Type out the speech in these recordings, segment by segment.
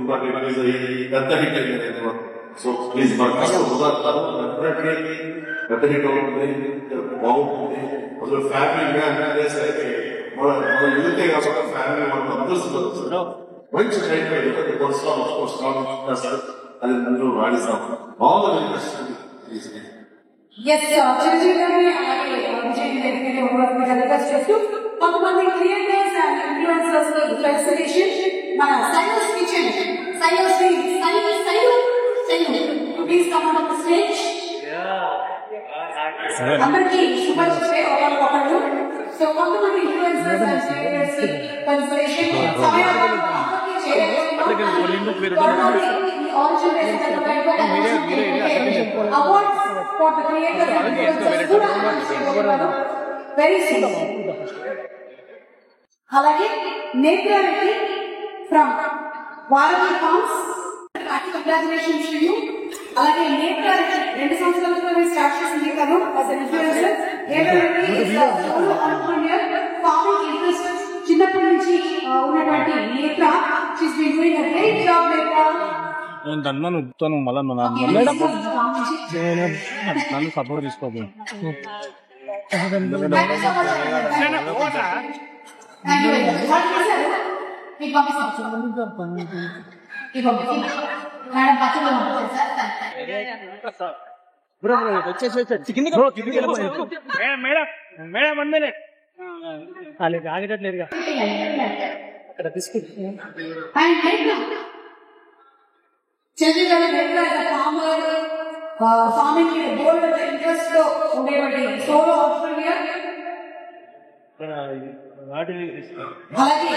but it is a authentic network. So please, but definitely authentic wow, family family మంచి all the yes, Chiranjeevi గారిని అలాగే విజయ్ దగ్గర request చేస్తూ కొంతమంది క్రియేటర్స్ అండ్ ఇన్ఫ్లుయెన్సర్స్ ఇన్స్పిరేషన్ మన science kitchen please come on the stage. అందరికీ శుభాశిస్తే ఒకళ్ళు. So కొంతమంది ఇన్ఫ్లుయెన్సర్స్ అండ్ క్రియేటర్స్ ఇన్స్పిరేషన్ సమయాన్ని all children that awards for the creators and influencers very soon. అలాగే Netra Reddy from Varadhi farms, congratulations to you. అలాగే నేత్రారెడ్డి 2 సంవత్సరాల క్రితం start చేసింది తను as an influencer. Farming interest చిన్నప్పటి నుంచి ఉన్నటువంటి Netra, she's been doing a great job. Netra నేను తను ఉప్పుతాను మళ్ళీ నన్ను సపోర్ట్ తీసుకోబోయే మేడం 1 minute ఆగేటట్లేదుగా అక్కడ తీసుకుంటా. ఫార్మింగ్ బోల్డ్ ఇంట్రెస్ట్ లో ఉండేటువంటి సోలో ఆంట్రప్రెన్యూర్. అలాగే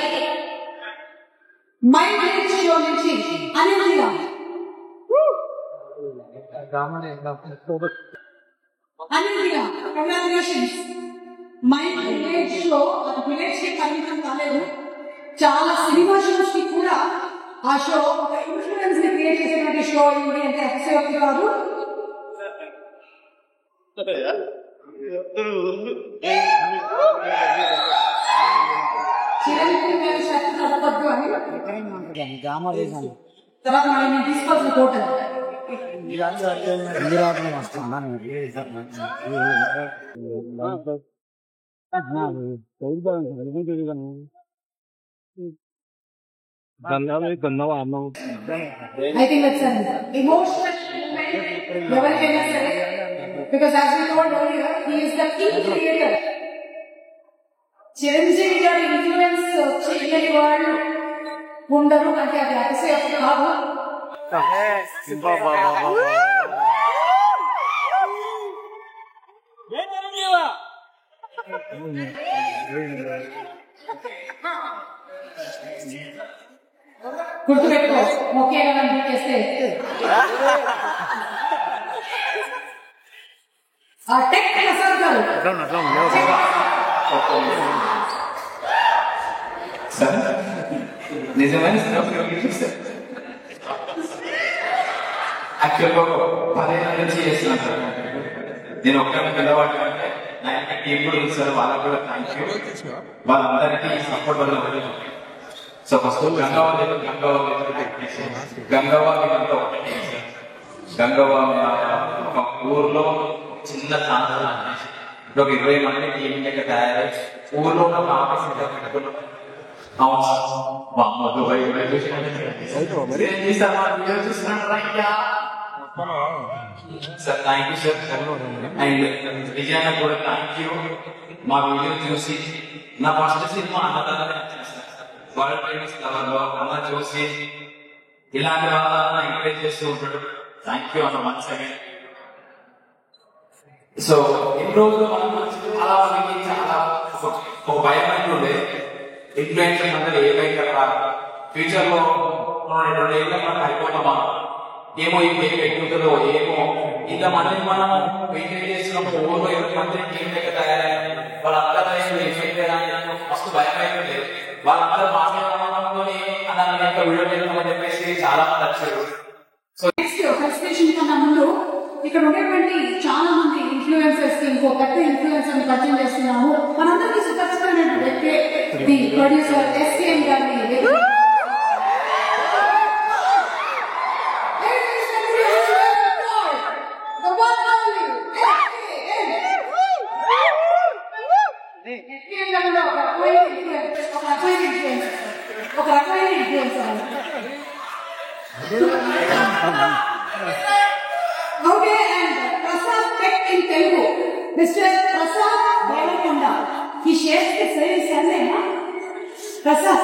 మైండ్ విలేజ్ షో నుంచి Anil congratulations. Mind village show village కి పరిమితం కాలేదు, చాలా సినిమా షోస్ కి కూడా ఆ షో ఒక ఇన్ఫ్లుయెన్స్ ని క్రియేట్ చేసినటువంటి షో అయింది అంటే అతిశయోక్తి కాదు. చిరంజీవి గారి శక్తి చదవద్దు అని తర్వాత మనం తీసుకోవాల్సిన కోటలు I think that's an emotional moment because as we told earlier, he is the king creator. Chiranjeevi గారి ఇన్ఫ్లుయెన్స్ చేయని వాళ్ళు ఉండరు అంటే అది అతిశయోక్తి కాదు. గుర్తుపెట్టుకో, ఒకే రకం చేస్తే టెక్ ప్రసాద్ గారు నిజమైన యాక్చువల్గా 10 ఏళ్ళ నుంచి చేస్తున్నాను. నేను ఒక్కరిని పిల్లవాడి అంటే నాకు టీం కూడా ఉంది సార్, వాళ్ళకి కూడా థ్యాంక్ యూ. వాళ్ళందరికీ సపోర్ట్ వల్ల. సో ఫస్ట్ గంగవ్వ ఒక ఊర్లో చిన్న ప్రాంతం, ఒక 20 మంది టీం లెక్క తయారై ఊర్లో ఒక ఆఫీస్ పెట్టుకున్నాం. Sir thank you sir. And విజయాన్న కూడా థ్యాంక్ యూ. మా వీడియో చూసి నా ఫస్ట్ సినిమా అన్నదాన్ని వరల్డ్ ఫేమస్ లవర్లో అన్న చూసి ఇలాంటి వాళ్ళ ఎంకరేజ్ చేస్తూ ఉంటాడు. థ్యాంక్ యూ అన్న వన్స్ అగైన్. సో ఇన్ని రోజులు మనం చాలా మందికి చాలా ఒక భయం అంటుండే ఇన్ఫ్లుయెన్సర్ అందరూ ఏమైనా ఫ్యూచర్ లో 2 ఏళ్ళ మనం అయిపోతామా, ఏమో ఏం పెట్టుకుంటుందో, ఏమో ఇంతమందిని మనం మెయింటైన్ చేస్తున్నప్పుడు ఊళ్ళో 20 మందిని టీం లెక్క తయారయ్యారు. వాళ్ళందరూ మస్తు భయం అయితే వాళ్ళందరూ మాట్లాడుకొని దాని యొక్క వీడియో చేద్దామని చెప్పేసి చాలా మంది వచ్చారు. సో నెక్స్ట్ ప్రెజెంటేషన్ కన్నా ముందు ఇక్కడ ఉండేటువంటి చాలా మంది ఇన్ఫ్లుయెన్సర్స్ ఇంకో పెద్ద ఇన్ఫ్లుయెన్సర్ ని పరిచయం చేస్తున్నాము. మనందరికీ సుపరిచితమైనటువంటి ప్రొడ్యూసర్ ఎస్కేఎం గారిని Okay, and Prasad Pet in Telugu. Mr. Prasad Devarakonda. He shares the same surname, huh? Prasad.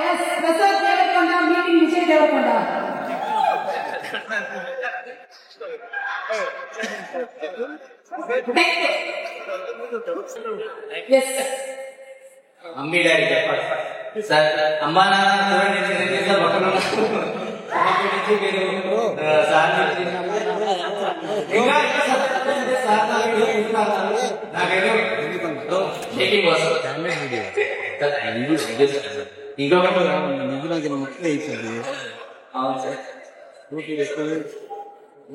Yes, Prasad Devarakonda meeting Vijay Devarakonda. Yes. Mummy daddy చెప్పాలి సార్. అమ్మా నాన్న చూడండి బట్టలు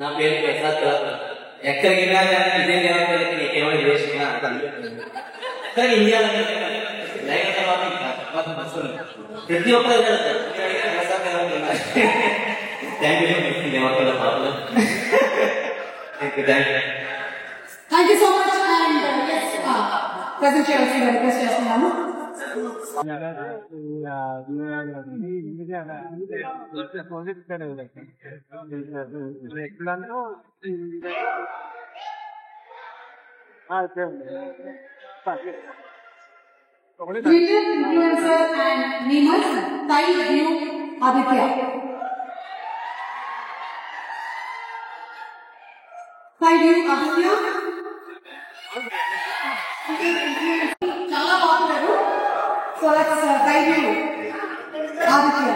నా పేరు ప్రసాద్. ఎక్కడికి వెళ్ళినా ఇదే జనాలకి నీకేమైనా చేసినా కానీ ఇండియాలో ప్రతి ఒక్కరు thank you so much. And present చేయాల్సిన రిక్వెస్ట్ చేస్తున్నాము. Twitter influencer and Neemuch Thai View Aditya. Thai View Aditya. చాలా బాగున్నారు. So that's Thai View Aditya.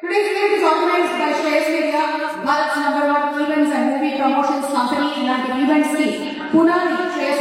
Today's event is organized by Shreyas Media, Bharat's #1 events and movie promotions company. ఇలాంటి events కి పునాది Shreyas